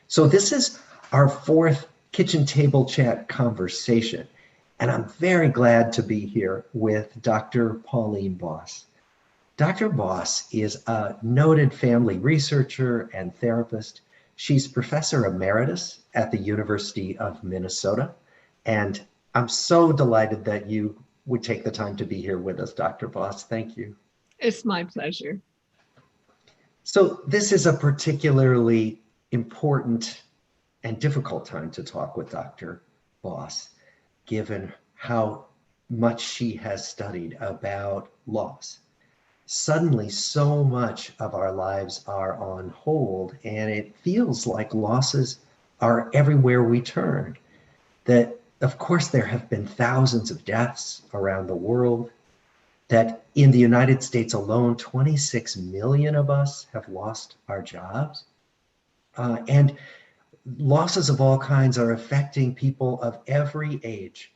So this is our fourth kitchen table chat conversation, and I'm very glad to be here with Dr. Pauline Boss. Dr. Boss is a noted family researcher and therapist. She's Professor Emeritus at the University of Minnesota, and I'm so delighted that you would take the time to be here with us, Dr. Boss. Thank you. It's my pleasure. So this is a particularly important and difficult time to talk with Dr. Boss, given how much she has studied about loss. Suddenly, so much of our lives are on hold, and it feels like losses are everywhere we turn. That, of course, there have been thousands of deaths around the world, that in the United States alone, 26 million of us have lost our jobs. And losses of all kinds are affecting people of every age.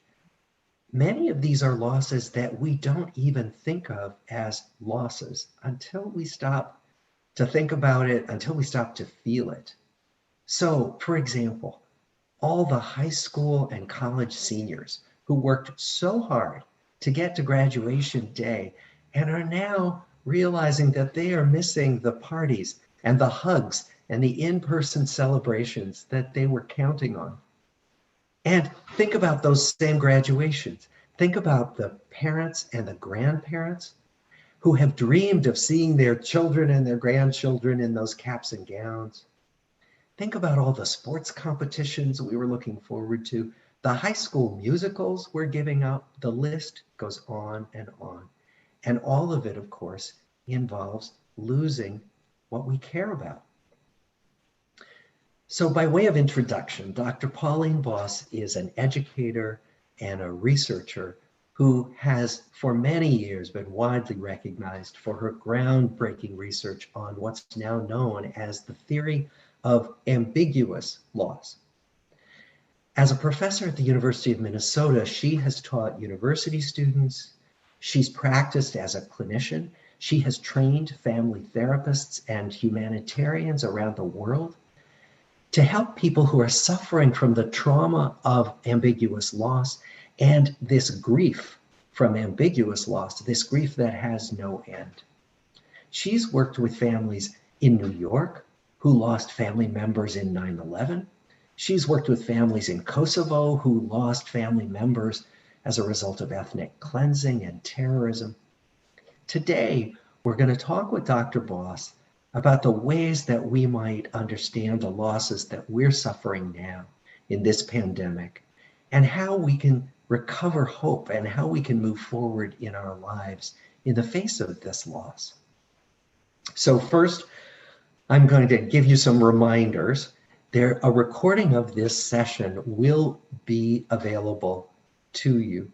Many of these are losses that we don't even think of as losses until we stop to think about it, until we stop to feel it. So, for example, all the high school and college seniors who worked so hard to get to graduation day and are now realizing that they are missing the parties and the hugs and the in-person celebrations that they were counting on. And think about those same graduations. Think about the parents and the grandparents who have dreamed of seeing their children and their grandchildren in those caps and gowns. Think about all the sports competitions we were looking forward to, the high school musicals we're giving up. The list goes on and on. And all of it, of course, involves losing what we care about. So by way of introduction, Dr. Pauline Boss is an educator and a researcher who has for many years been widely recognized for her groundbreaking research on what's now known as the theory of ambiguous loss. As a professor at the University of Minnesota, she has taught university students, she's practiced as a clinician, she has trained family therapists and humanitarians around the world to help people who are suffering from the trauma of ambiguous loss and this grief from ambiguous loss, this grief that has no end. She's worked with families in New York who lost family members in 9/11. She's worked with families in Kosovo who lost family members as a result of ethnic cleansing and terrorism. Today, we're going to talk with Dr. Boss about the ways that we might understand the losses that we're suffering now in this pandemic and how we can recover hope and how we can move forward in our lives in the face of this loss. So first, I'm going to give you some reminders. A recording of this session will be available to you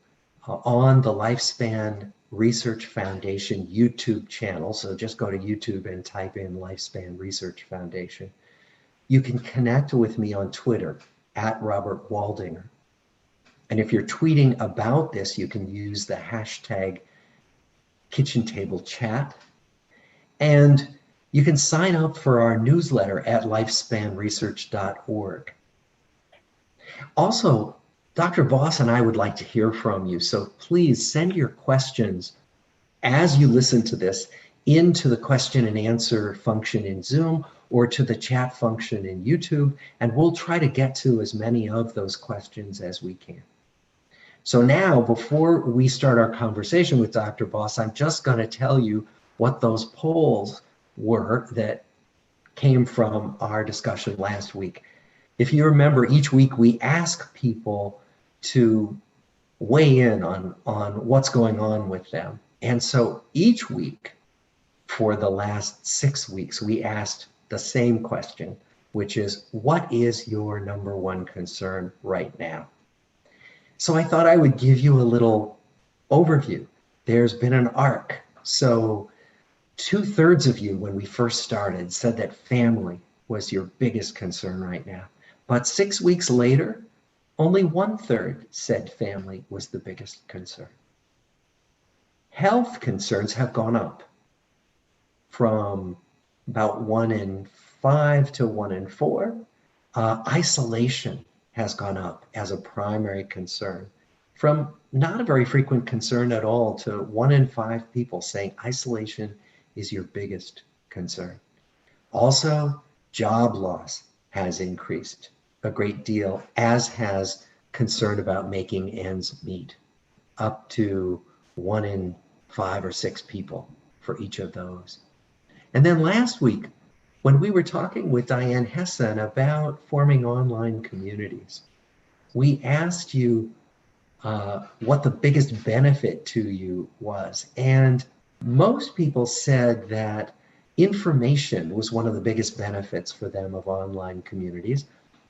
on the Lifespan Research Foundation YouTube channel. So just go to YouTube and type in Lifespan Research Foundation. You can connect with me on Twitter at Robert Waldinger. And if you're tweeting about this, you can use the hashtag Kitchen Table Chat. And you can sign up for our newsletter at lifespanresearch.org. Also, Dr. Boss and I would like to hear from you, so please send your questions as you listen to this into the question and answer function in Zoom or to the chat function in YouTube, and we'll try to get to as many of those questions as we can. So now, before we start our conversation with Dr. Boss, I'm just going to tell you what those polls were that came from our discussion last week. If you remember, each week we ask people to weigh in on what's going on with them. And so each week for the last 6 weeks, we asked the same question, which is, what is your number one concern right now? So I thought I would give you a little overview. There's been an arc. So 2/3 of you, when we first started, said that family was your biggest concern right now. But 6 weeks later, only 1/3 said family was the biggest concern. Health concerns have gone up from about 1 in 5 to 1 in 4. Isolation has gone up as a primary concern, from not a very frequent concern at all to 1 in 5 people saying isolation is your biggest concern. Also, job loss has increased a great deal, as has concern about making ends meet, up to 1 in 5 or 6 people for each of those. And then last week, when we were talking with Diane Hessen about forming online communities, we asked you what the biggest benefit to you was. And most people said that information was one of the biggest benefits for them of online communities.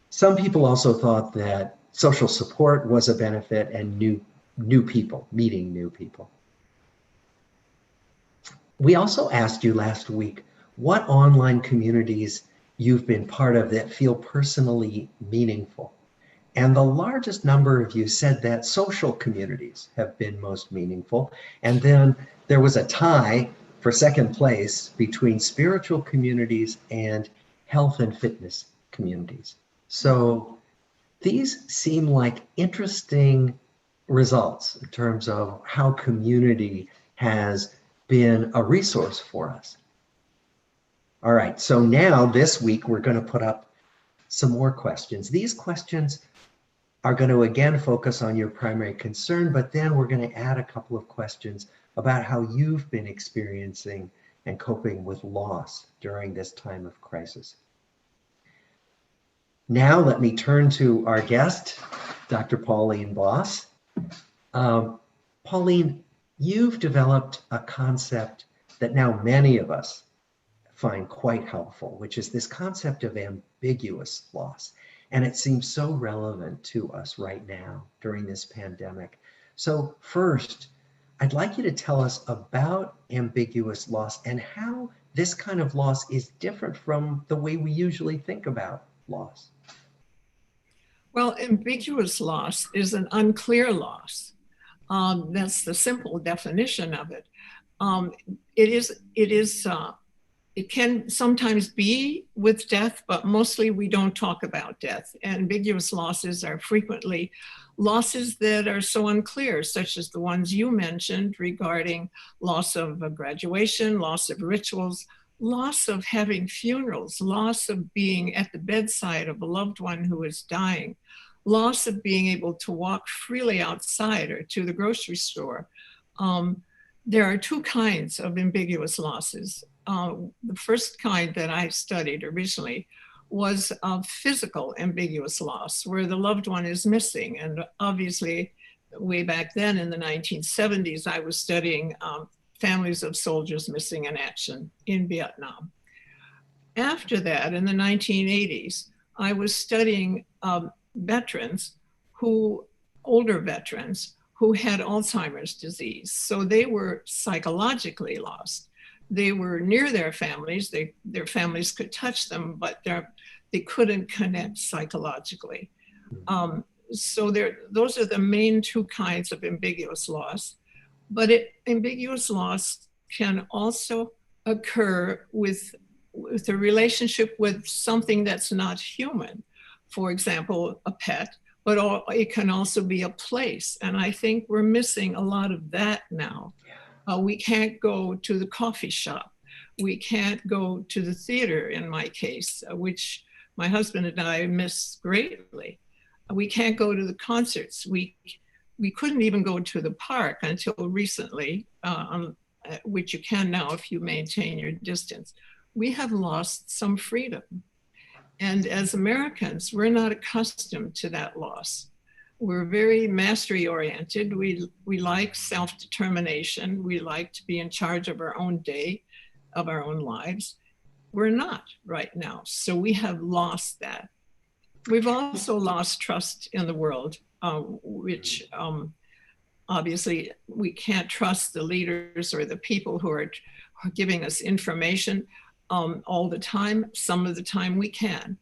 Some people also thought that social support was a benefit, and new people, meeting new people. We also asked you last week what online communities you've been part of that feel personally meaningful. And the largest number of you said that social communities have been most meaningful. And then there was a tie for second place between spiritual communities and health and fitness communities. So these seem like interesting results in terms of how community has been a resource for us. All right, so now this week we're going to put up some more questions. These questions are going to again focus on your primary concern, but then we're going to add a couple of questions about how you've been experiencing and coping with loss during this time of crisis. Now let me turn to our guest, Dr. Pauline Boss. Pauline, you've developed a concept that now many of us find quite helpful, which is this concept of ambiguous loss. And it seems so relevant to us right now during this pandemic. So first, I'd like you to tell us about ambiguous loss and how this kind of loss is different from the way we usually think about loss. Well, ambiguous loss is an unclear loss. That's the simple definition of it. It can sometimes be with death, but mostly we don't talk about death. Ambiguous losses are frequently losses that are so unclear, such as the ones you mentioned regarding loss of a graduation, loss of rituals, loss of having funerals, loss of being at the bedside of a loved one who is dying, loss of being able to walk freely outside or to the grocery store. There are two kinds of ambiguous losses. The first kind that I studied originally was of physical ambiguous loss, where the loved one is missing. And obviously, way back then in the 1970s, I was studying families of soldiers missing in action in Vietnam. After that, in the 1980s, I was studying older veterans who had Alzheimer's disease. So they were psychologically lost. They were near their families. Their families could touch them, but they couldn't connect psychologically. So those are the main two kinds of ambiguous loss. But ambiguous loss can also occur with a relationship with something that's not human. For example, a pet, but it can also be a place. And I think we're missing a lot of that now. We can't go to the coffee shop. We can't go to the theater, in my case, which my husband and I miss greatly. We can't go to the concerts. We couldn't even go to the park until recently, which you can now if you maintain your distance. We have lost some freedom. And as Americans, we're not accustomed to that loss. We're very mastery oriented. We like self-determination. We like to be in charge of our own day, of our own lives. We're not right now. So we have lost that. We've also lost trust in the world, which obviously we can't trust the leaders or the people who are giving us information all the time. Some of the time we can.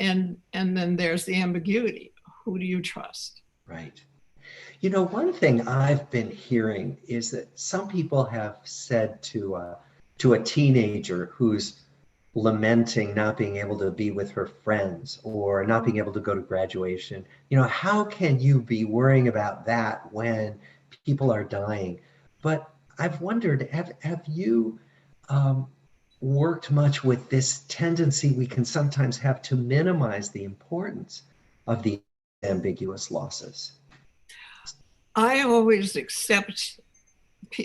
And then there's the ambiguity. Who do you trust? Right. You know, one thing I've been hearing is that some people have said to a teenager who's lamenting not being able to be with her friends or not being able to go to graduation. How can you be worrying about that when people are dying? But I've wondered, have you worked much with this tendency we can sometimes have to minimize the importance of the ambiguous losses? I always accept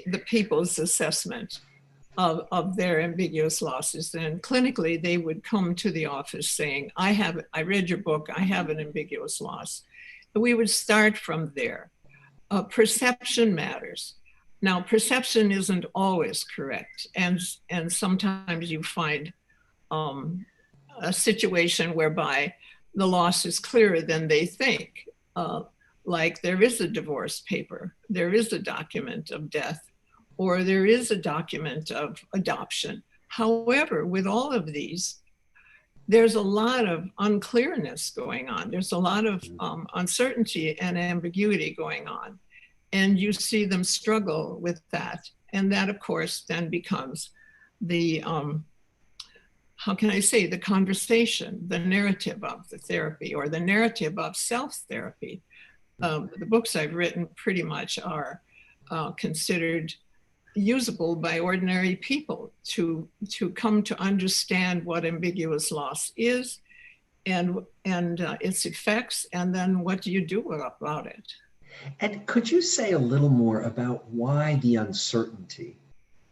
the people's assessment of their ambiguous losses. And clinically, they would come to the office saying, I read your book, I have an ambiguous loss. And we would start from there. Perception matters. Now, perception isn't always correct. And sometimes you find a situation whereby the loss is clearer than they think. Like there is a divorce paper, there is a document of death, or there is a document of adoption. However, with all of these, there's a lot of unclearness going on. There's a lot of uncertainty and ambiguity going on. And you see them struggle with that. And that, of course, then becomes the, how can I say, the conversation, the narrative of the therapy, or the narrative of self-therapy. The books I've written pretty much are considered usable by ordinary people to come to understand what ambiguous loss is and its effects, and then what do you do about it. And could you say a little more about why the uncertainty,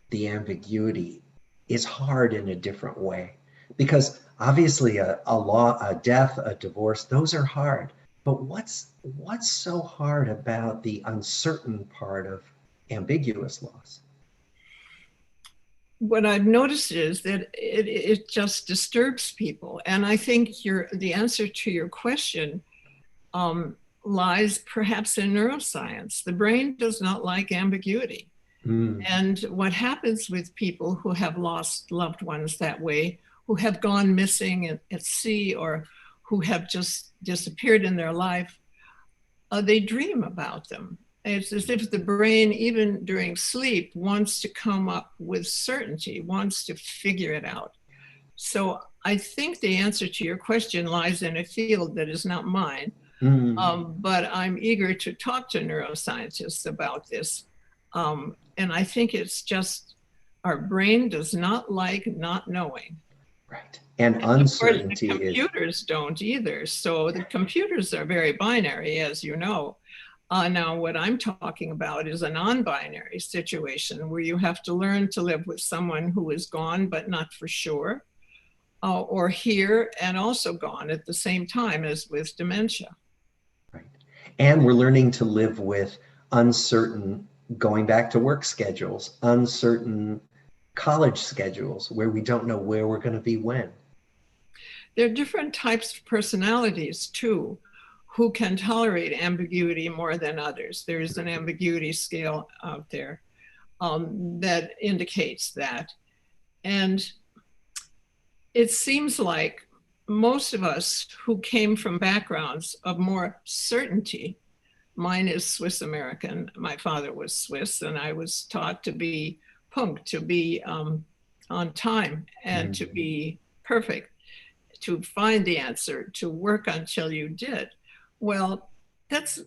the ambiguity, is hard in a different way? Because obviously a death, a divorce, those are hard. But what's so hard about the uncertain part of ambiguous loss? What I've noticed is that it just disturbs people. And I think the answer to your question lies perhaps in neuroscience. The brain does not like ambiguity. And what happens with people who have lost loved ones that way, who have gone missing at sea, or who have just disappeared in their life, they dream about them. It's as if the brain, even during sleep, wants to come up with certainty, wants to figure it out. So I think the answer to your question lies in a field that is not mine, but I'm eager to talk to neuroscientists about this. And I think it's just our brain does not like not knowing. Right. And uncertainty of course, the computers don't either. So the computers are very binary, as you know. Now, what I'm talking about is a non-binary situation where you have to learn to live with someone who is gone, but not for sure, or here and also gone at the same time as with dementia. Right. And we're learning to live with uncertain going back to work schedules, uncertain college schedules where we don't know where we're going to be when. There are different types of personalities too, who can tolerate ambiguity more than others. There's an ambiguity scale out there that indicates that. And it seems like most of us who came from backgrounds of more certainty, mine is Swiss American, my father was Swiss, and I was taught to be punct, to be on time, and to be perfect, to find the answer, to work until you did. Well, that's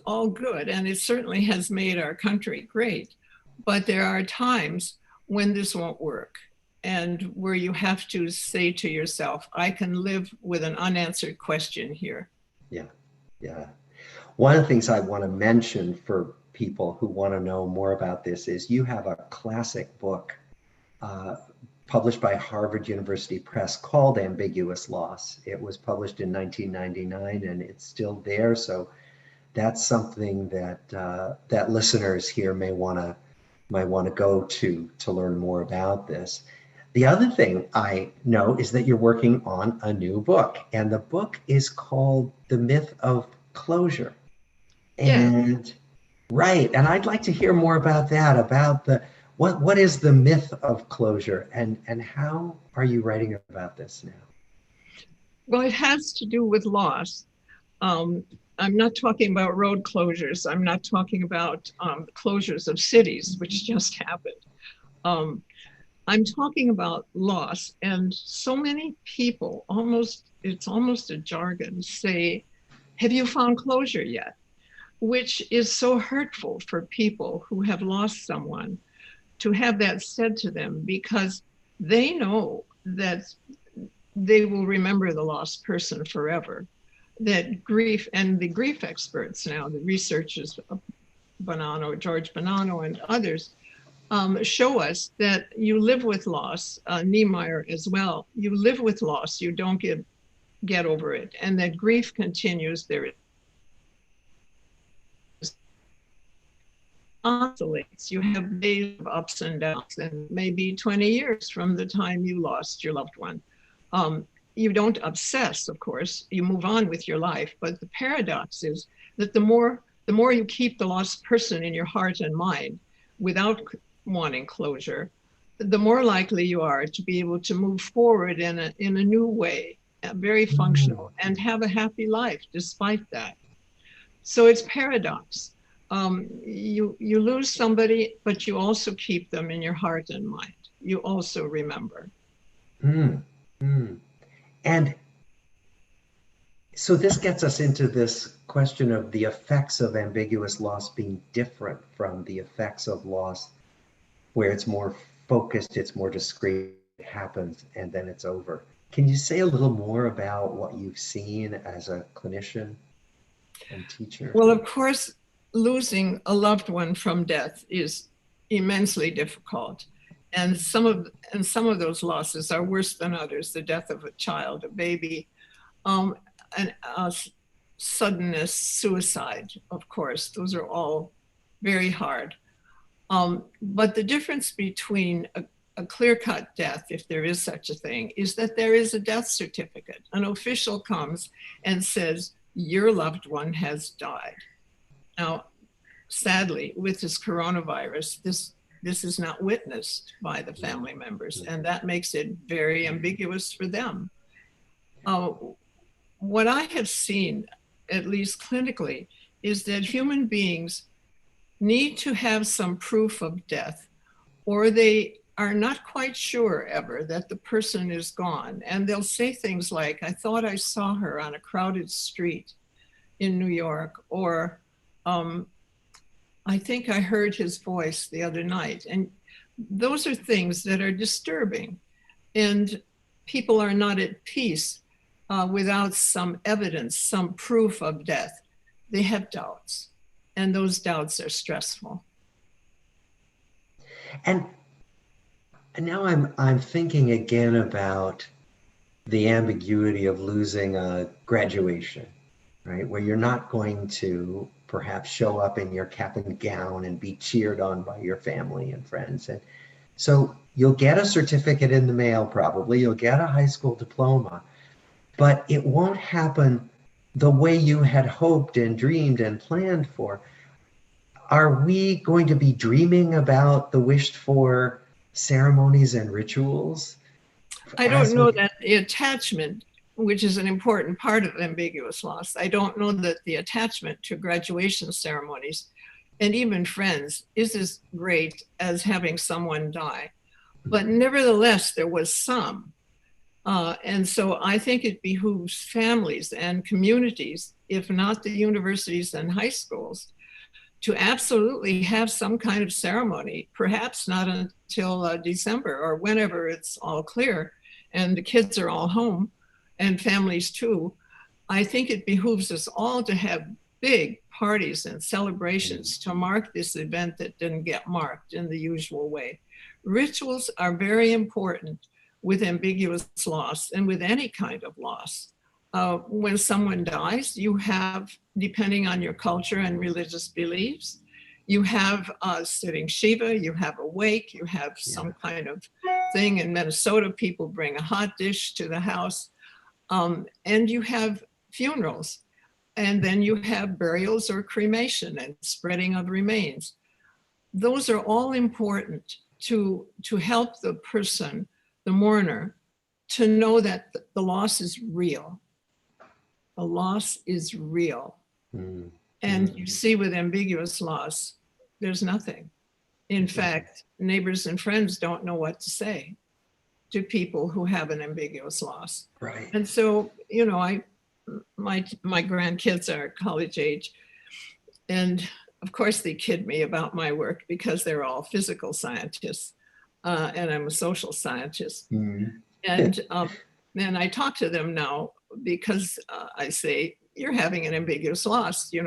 all good, and it certainly has made our country great. But there are times when this won't work, and where you have to say to yourself, I can live with an unanswered question here. Yeah, yeah. One of the things I want to mention for people who want to know more about this is you have a classic book published by Harvard University Press called Ambiguous Loss. It was published in 1999 and it's still there. So that's something that that listeners here might want to go to learn more about this. The other thing I know is that you're working on a new book, and the book is called The Myth of Closure. And right, and I'd like to hear more about that, about what is the myth of closure, and how are you writing about this now? Well, it has to do with loss. I'm not talking about road closures. I'm not talking about closures of cities, which just happened. I'm talking about loss, and so many people it's almost a jargon, say, have you found closure yet? Which is so hurtful for people who have lost someone to have that said to them, because they know that they will remember the lost person forever. That grief, and the grief experts now, the researchers, George Bonanno and others, show us that you live with loss, Niemeyer as well, you live with loss, you don't get over it, and that grief continues. There oscillates. You have days of ups and downs, and maybe 20 years from the time you lost your loved one. You don't obsess, of course, you move on with your life, but the paradox is that the more you keep the lost person in your heart and mind without wanting closure, the more likely you are to be able to move forward in a new way, very functional, and have a happy life despite that. So it's paradox. You lose somebody, but you also keep them in your heart and mind. You also remember. Mm, mm. And so this gets us into this question of the effects of ambiguous loss being different from the effects of loss where it's more focused, it's more discrete, it happens, and then it's over. Can you say a little more about what you've seen as a clinician and teacher? Well, of course, losing a loved one from death is immensely difficult. And some of those losses are worse than others. The death of a child, a baby, and suddenness, suicide, of course. Those are all very hard. But the difference between a clear-cut death, if there is such a thing, is that there is a death certificate. An official comes and says, your loved one has died. Now, sadly, with this coronavirus, this is not witnessed by the family members, and that makes it very ambiguous for them. What I have seen, at least clinically, is that human beings need to have some proof of death, or they are not quite sure ever that the person is gone. And they'll say things like, I thought I saw her on a crowded street in New York, or I think I heard his voice the other night. And those are things that are disturbing. And people are not at peace without some evidence, some proof of death. They have doubts, and those doubts are stressful. And now I'm thinking again about the ambiguity of losing a graduation, right? Where you're not going to perhaps show up in your cap and gown and be cheered on by your family and friends. And so you'll get a certificate in the mail, probably, you'll get a high school diploma, but it won't happen the way you had hoped and dreamed and planned for. Are we going to be dreaming about the wished for ceremonies and rituals? I don't know that the attachment, which is an important part of ambiguous loss, I don't know that the attachment to graduation ceremonies and even friends is as great as having someone die. But nevertheless, there was some. And so I think it behooves families and communities, if not the universities and high schools, to absolutely have some kind of ceremony, perhaps not until December or whenever it's all clear and the kids are all home, and families too. I think it behooves us all to have big parties and celebrations to mark this event that didn't get marked in the usual way. Rituals are very important with ambiguous loss and with any kind of loss. When someone dies, you have, depending on your culture and religious beliefs, you have sitting Shiva, you have a wake, you have some kind of thing. In Minnesota, people bring a hot dish to the house, and you have funerals, and then you have burials or cremation and spreading of remains. Those are all important to help the person, the mourner, to know that the loss is real. The loss is real. And you see with ambiguous loss, there's nothing. In fact, neighbors and friends don't know what to say to people who have an ambiguous loss. Right. And so, my grandkids are college age, and of course they kid me about my work because they're all physical scientists, and I'm a social scientist. Mm. And I talk to them now because I say, you're having an ambiguous loss. You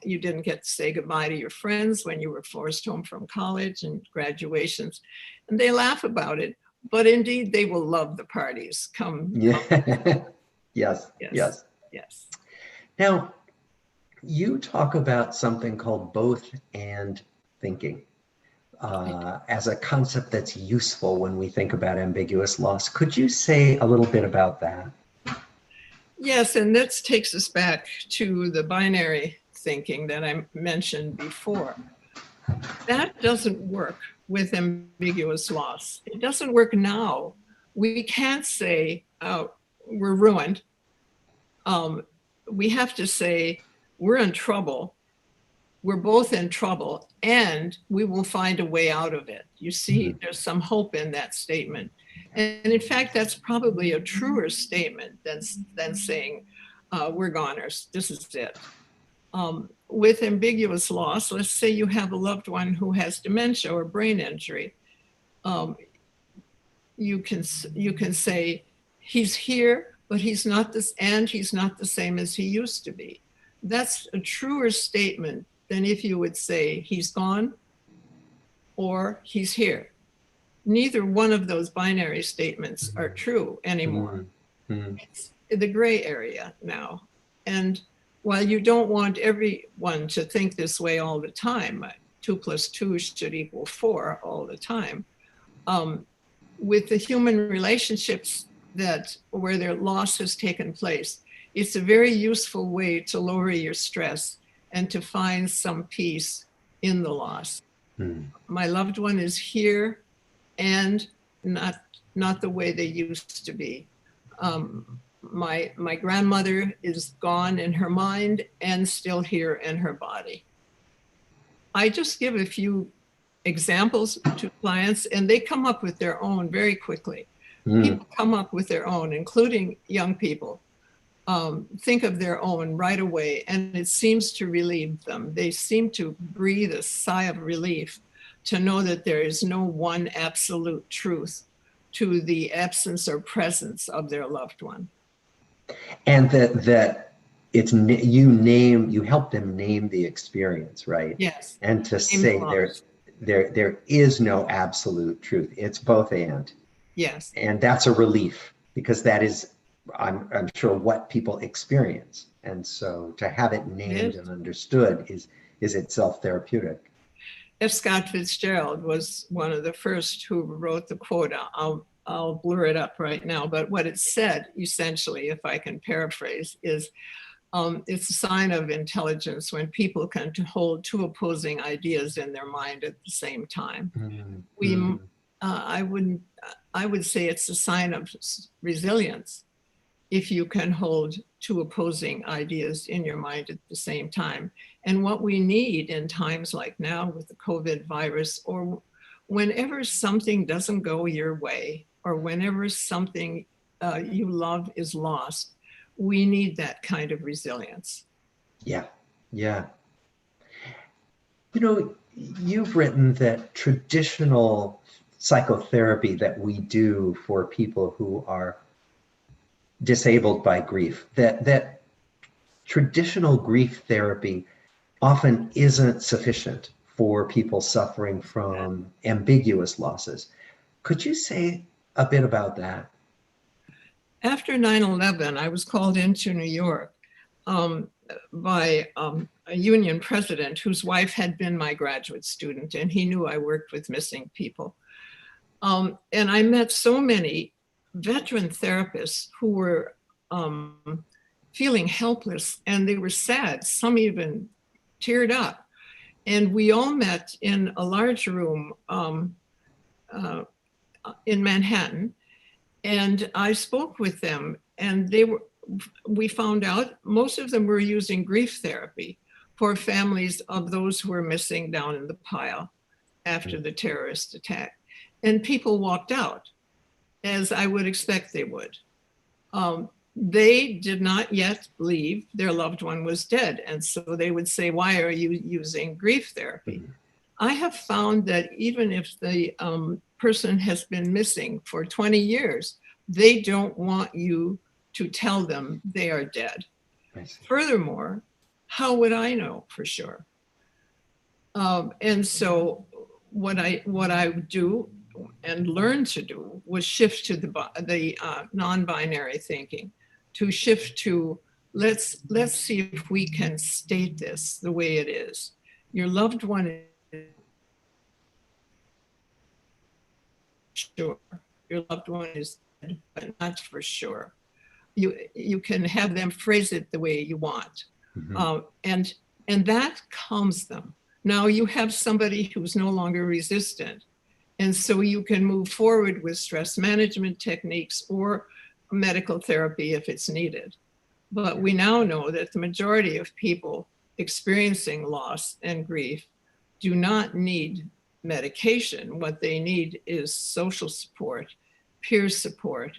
didn't get to say goodbye to your friends when you were forced home from college and graduations. And they laugh about it, but indeed they will love the parties. Come. Yeah. Yes. Yes. Yes. Now, you talk about something called both and thinking as a concept that's useful when we think about ambiguous loss. Could you say a little bit about that? Yes, and this takes us back to the binary thinking that I mentioned before. That doesn't work with ambiguous loss. It doesn't work now. We can't say, oh, we're ruined. We have to say, we're in trouble. We're both in trouble, and we will find a way out of it. You see, there's some hope in that statement. And in fact, that's probably a truer statement than saying, we're goners, this is it. With ambiguous loss, let's say you have a loved one who has dementia or brain injury. You can say, he's here, but he's not this, and he's not the same as he used to be. That's a truer statement than if you would say he's gone or he's here. Neither one of those binary statements are true anymore. It's the gray area now. And while you don't want everyone to think this way all the time, 2 + 2 should equal 4 all the time, with the human relationships where their loss has taken place, it's a very useful way to lower your stress and to find some peace in the loss. My loved one is here and not the way they used to be. My grandmother is gone in her mind and still here in her body. I just give a few examples to clients and they come up with their own very quickly. People come up with their own, including young people. Think of their own right away, and it seems to relieve them. They seem to breathe a sigh of relief to know that there is no one absolute truth to the absence or presence of their loved one. And that it's you help them name the experience, right? Yes. And to say there is no absolute truth. It's both and. Yes. And that's a relief because that is, I'm sure, what people experience. And so to have it named and understood is itself therapeutic. F. Scott Fitzgerald was one of the first who wrote the quote. I'll blur it up right now, but what it said, essentially, if I can paraphrase, is it's a sign of intelligence when people can hold 2 opposing ideas in their mind at the same time. I would say it's a sign of resilience if you can hold 2 opposing ideas in your mind at the same time. And what we need in times like now with the COVID virus, or whenever something doesn't go your way, or whenever something you love is lost, we need that kind of resilience. Yeah. You've written that traditional psychotherapy that we do for people who are disabled by grief, that traditional grief therapy often isn't sufficient for people suffering from ambiguous losses. Could you say a bit about that? After 9/11, I was called into New York by a union president whose wife had been my graduate student, and he knew I worked with missing people. And I met so many veteran therapists who were feeling helpless, and they were sad. Some even teared up. And we all met in a large room in Manhattan. And I spoke with them, and we found out most of them were using grief therapy for families of those who were missing down in the pile. after the terrorist attack. And people walked out, as I would expect they would. They did not yet believe their loved one was dead. And so they would say, why are you using grief therapy? I have found that even if the person has been missing for 20 years, they don't want you to tell them they are dead. Furthermore, how would I know for sure? And so what I do and learned to do was shift to the non-binary thinking, to shift to let's see if we can state this the way it is. Your loved one is sure. Your loved one is dead, but not for sure. You can have them phrase it the way you want, and that calms them. Now you have somebody who's no longer resistant, and so you can move forward with stress management techniques or medical therapy if it's needed. But we now know that the majority of people experiencing loss and grief do not need medication. What they need is social support, peer support,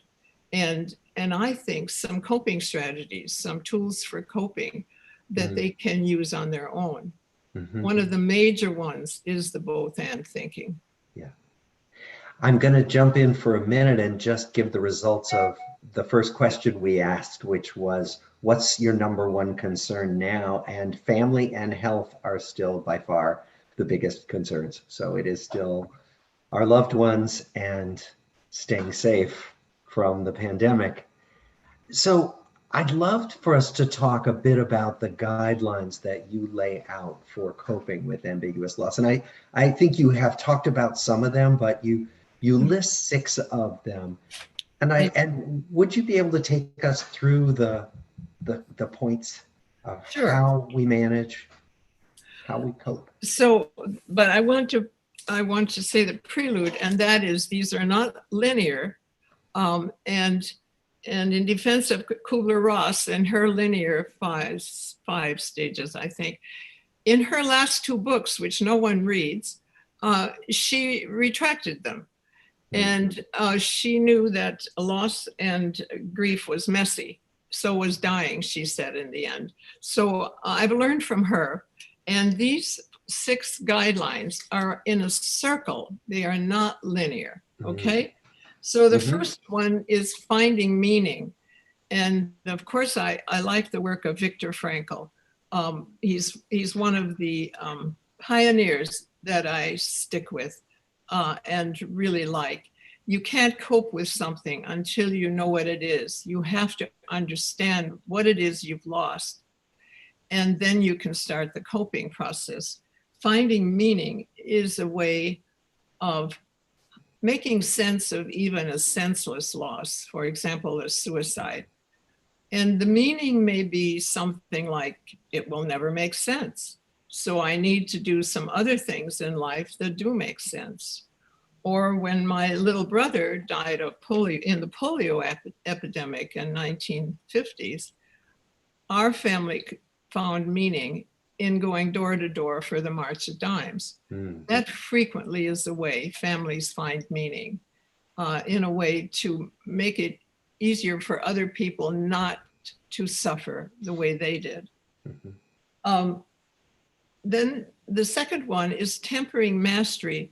and I think some coping strategies, some tools for coping that they can use on their own. One of the major ones is the both and thinking. Yeah. I'm going to jump in for a minute and just give the results of the first question we asked, which was, what's your number one concern now? And family and health are still by far the biggest concerns. So it is still our loved ones and staying safe from the pandemic. So I'd love for us to talk a bit about the guidelines that you lay out for coping with ambiguous loss. And I think you have talked about some of them, but you list 6 of them. And would you be able to take us through the points of how we manage, how we cope? So, but I want to say the prelude, and that is these are not linear, and in defense of Kubler-Ross and her linear five stages, I think, in her last 2 books, which no one reads, she retracted them. And she knew that loss and grief was messy. So was dying, she said in the end. So I've learned from her. And these 6 guidelines are in a circle. They are not linear, okay? So the first one is finding meaning. And of course, I like the work of Viktor Frankl. He's one of the pioneers that I stick with and really like. You can't cope with something until you know what it is. You have to understand what it is you've lost. And then you can start the coping process. Finding meaning is a way of making sense of even a senseless loss, for example, a suicide. And the meaning may be something like, it will never make sense. So I need to do some other things in life that do make sense. Or when my little brother died of polio in the polio epidemic in 1950s, our family found meaning in going door to door for the March of Dimes. That frequently is the way families find meaning, in a way to make it easier for other people not to suffer the way they did. Then the second one is tempering mastery.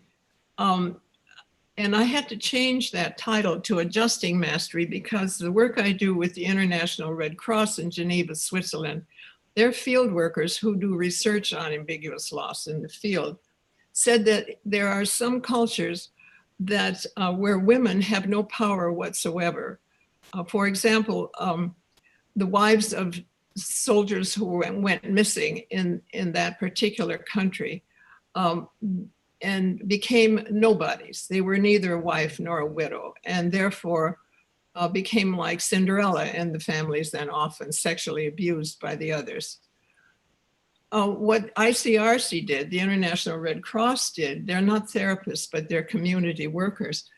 And I had to change that title to Adjusting Mastery because the work I do with the International Red Cross in Geneva, Switzerland, their field workers who do research on ambiguous loss in the field said that there are some cultures that where women have no power whatsoever. For example, the wives of soldiers who went missing in that particular country and became nobodies. They were neither a wife nor a widow, and therefore became like Cinderella, and the families then often sexually abused by the others. What ICRC did, the International Red Cross did, they're not therapists, but they're community workers.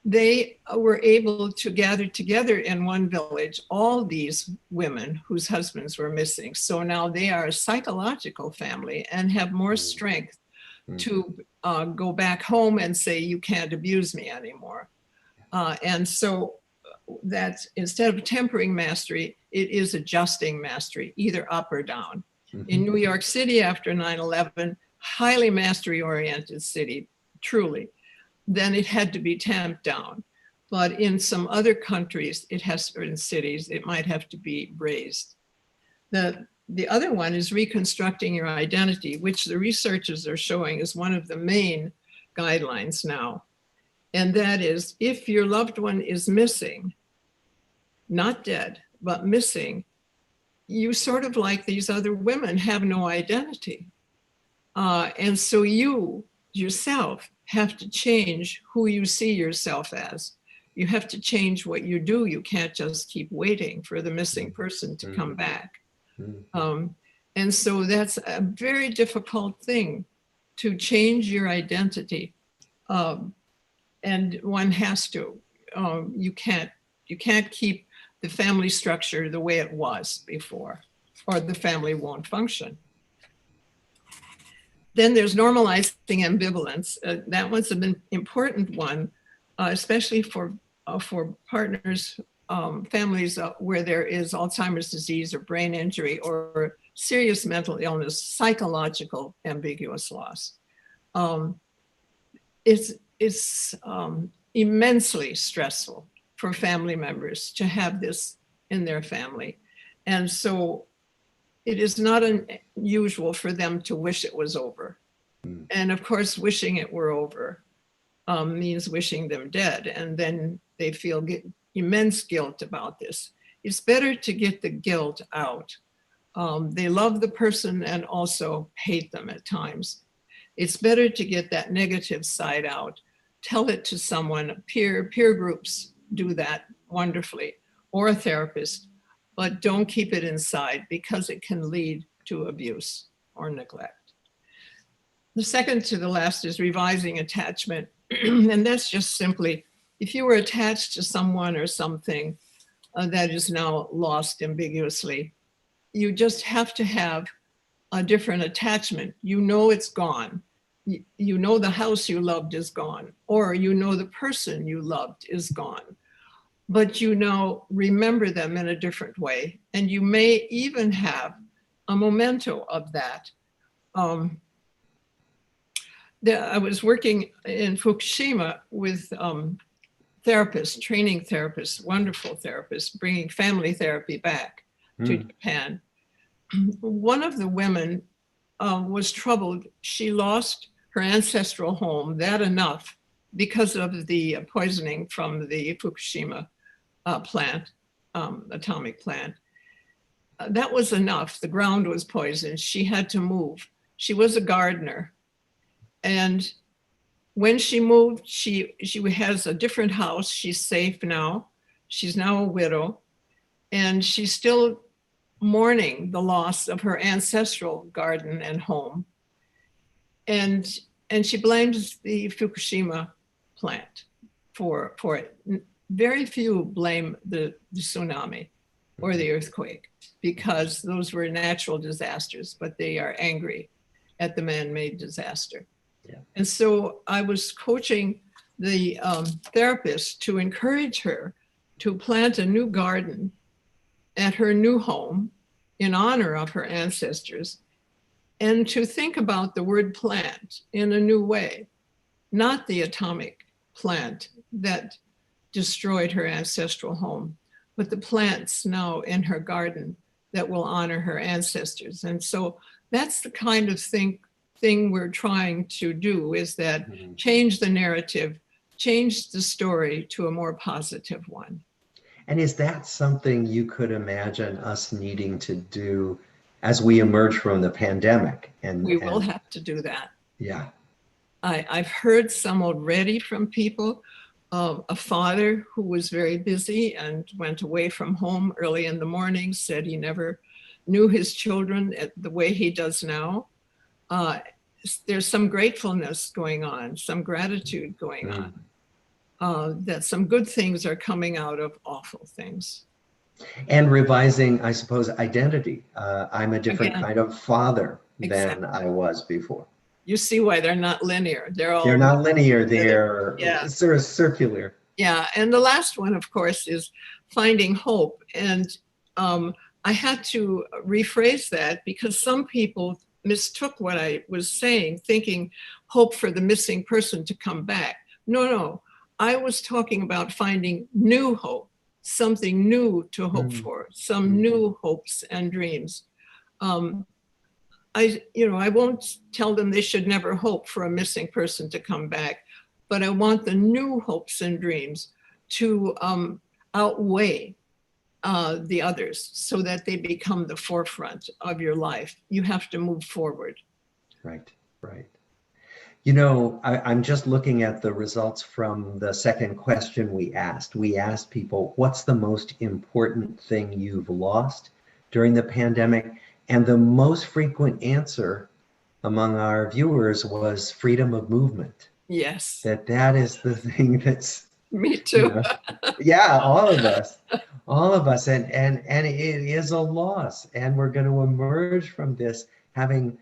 They were able to gather together in one village all these women whose husbands were missing. So now they are a psychological family and have more strength to go back home and say, you can't abuse me anymore. And so that's, instead of tempering mastery, it is adjusting mastery, either up or down. In New York City after 9/11, highly mastery-oriented city, truly, then it had to be tamped down. But in some other countries, or in cities, it might have to be raised. The other one is reconstructing your identity, which the researchers are showing is one of the main guidelines now. And that is, if your loved one is missing, not dead, but missing, you sort of, like these other women, have no identity. And so you yourself have to change who you see yourself as. You have to change what you do. You can't just keep waiting for the missing person to come back. And so that's a very difficult thing, to change your identity. And one has to. You can't keep the family structure the way it was before, or the family won't function. Then there's normalizing ambivalence. That one's an important one, especially for partners, families where there is Alzheimer's disease or brain injury or serious mental illness, psychological ambiguous loss. It's immensely stressful for family members to have this in their family. And so it is not unusual for them to wish it was over. And of course, wishing it were over means wishing them dead. And then they feel immense guilt about this. It's better to get the guilt out. They love the person and also hate them at times. It's better to get that negative side out. Tell it to someone. Peer groups do that wonderfully, or a therapist, but don't keep it inside, because it can lead to abuse or neglect. The second to the last is revising attachment. And that's just simply, if you were attached to someone or something that is now lost ambiguously, you just have to have a different attachment. You know it's gone. You know the house you loved is gone, or you know the person you loved is gone. But you now remember them in a different way. And you may even have a memento of that. I was working in Fukushima with therapists, training therapists, wonderful therapists, bringing family therapy back to Japan. One of the women was troubled. She lost her ancestral home, that enough, because of the poisoning from the Fukushima plant, atomic plant. That was enough. The ground was poisoned. She had to move. She was a gardener. And when she moved, she has a different house. She's safe now. She's now a widow. And she's still mourning the loss of her ancestral garden and home. And she blames the Fukushima plant for it. Very few blame the tsunami or the earthquake, because those were natural disasters, but they are angry at the man-made disaster. Yeah. And so I was coaching the therapist to encourage her to plant a new garden at her new home in honor of her ancestors, and to think about the word plant in a new way, not the atomic plant that destroyed her ancestral home, but the plants now in her garden that will honor her ancestors. And so that's the kind of thing we're trying to do, is that change the narrative, change the story to a more positive one. And is that something you could imagine us needing to do as we emerge from the pandemic? And we will have to do that. Yeah. I've heard some already from people. A father who was very busy and went away from home early in the morning said he never knew his children the way he does now. There's some gratefulness going on, some gratitude going on, that some good things are coming out of awful things. And revising, I suppose, identity. I'm a different kind of father than I was before. you see why they're not linear. They're not linear. They're yeah. sort of circular. Yeah. And the last one, of course, is finding hope. And I had to rephrase that because some people mistook what I was saying, thinking hope for the missing person to come back. No. I was talking about finding new hope, something new to hope for, some new hopes and dreams. I won't tell them they should never hope for a missing person to come back, but I want the new hopes and dreams to outweigh the others so that they become the forefront of your life. You have to move forward. Right. You know, I'm just looking at the results from the second question we asked. We asked people, what's the most important thing you've lost during the pandemic? And the most frequent answer among our viewers was freedom of movement. Yes. That is the thing that's... Me too. Yeah, all of us. And it is a loss. And we're going to emerge from this having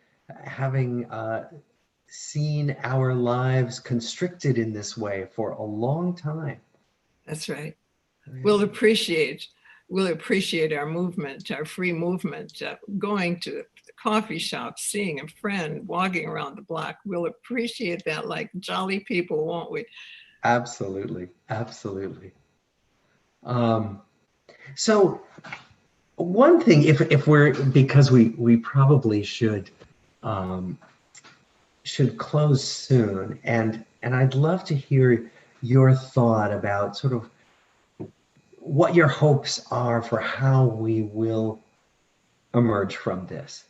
seen our lives constricted in this way for a long time. That's right. We'll appreciate our movement, our free movement, going to the coffee shop, seeing a friend, walking around the block. We'll appreciate that like jolly people, won't we? Absolutely. So one thing, if we're, because we probably should close soon, and I'd love to hear your thought about sort of what your hopes are for how we will emerge from this.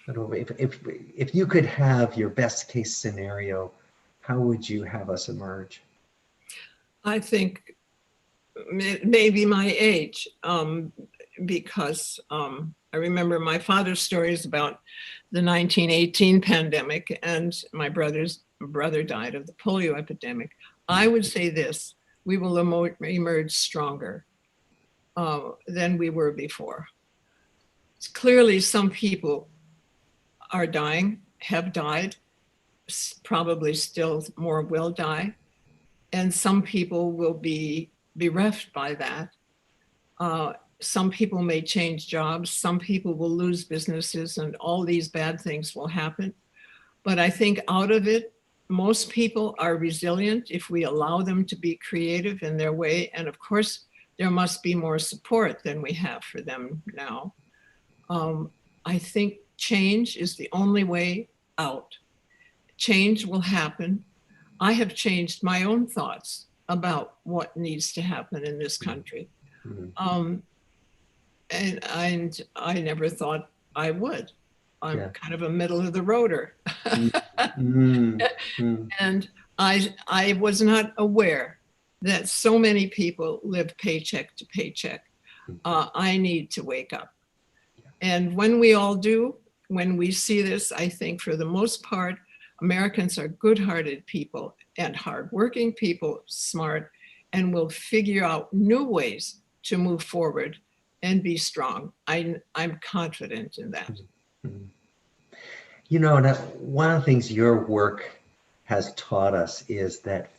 If you could have your best case scenario, how would you have us emerge? I think maybe my age, because I remember my father's stories about the 1918 pandemic, and my brother died of the polio epidemic. I would say this: we will emerge stronger than we were before. Clearly, some people are dying, have died, probably still more will die, and some people will be bereft by that. Some people may change jobs, some people will lose businesses, and all these bad things will happen. But I think out of it, most people are resilient if we allow them to be creative in their way. And of course, there must be more support than we have for them now. I think change is the only way out. Change will happen. I have changed my own thoughts about what needs to happen in this country. And I never thought I would. I'm kind of a middle of the roader. And I was not aware that so many people live paycheck to paycheck. I need to wake up. And when we all do, when we see this, I think for the most part, Americans are good-hearted people and hardworking people, smart, and will figure out new ways to move forward and be strong. I'm confident in that. You know, one of the things your work has taught us is that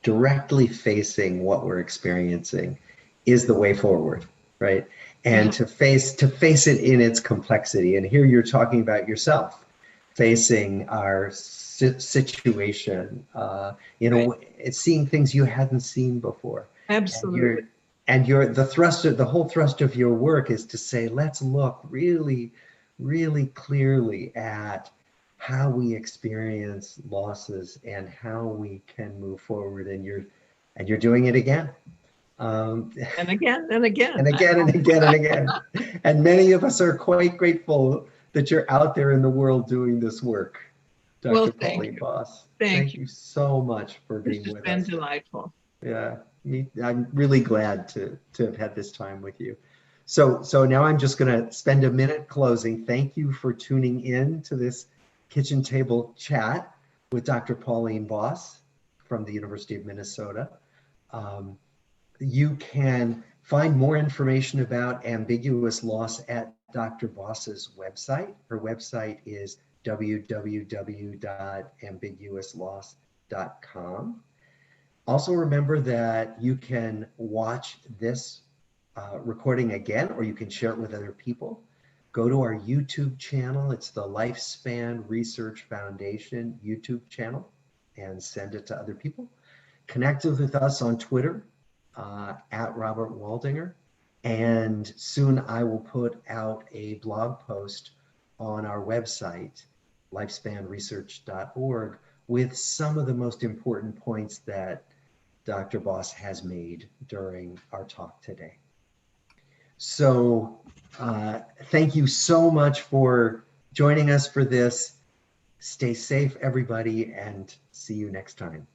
directly facing what we're experiencing is the way forward, right? And to face it in its complexity. And here you're talking about yourself facing our situation, it's seeing things you hadn't seen before. Absolutely. And the whole thrust of your work is to say, let's look really, really clearly at how we experience losses and how we can move forward. And you're doing it again. And again and again. And again and again and again. And many of us are quite grateful that you're out there in the world doing this work. Dr. Pauline Boss. Thank you so much for being with us. It's been delightful. Yeah, I'm really glad to have had this time with you. So now I'm just going to spend a minute closing. Thank you for tuning in to this kitchen table chat with Dr. Pauline Boss from the University of Minnesota. You can find more information about ambiguous loss at Dr. Boss's website. Her website is www.ambiguousloss.com. Also remember that you can watch this recording again, or you can share it with other people. Go to our YouTube channel. It's the Lifespan Research Foundation YouTube channel, and send it to other people. Connect with us on Twitter at Robert Waldinger. And soon I will put out a blog post on our website, lifespanresearch.org, with some of the most important points that Dr. Boss has made during our talk today. So thank you so much for joining us for this. Stay safe, everybody, and see you next time.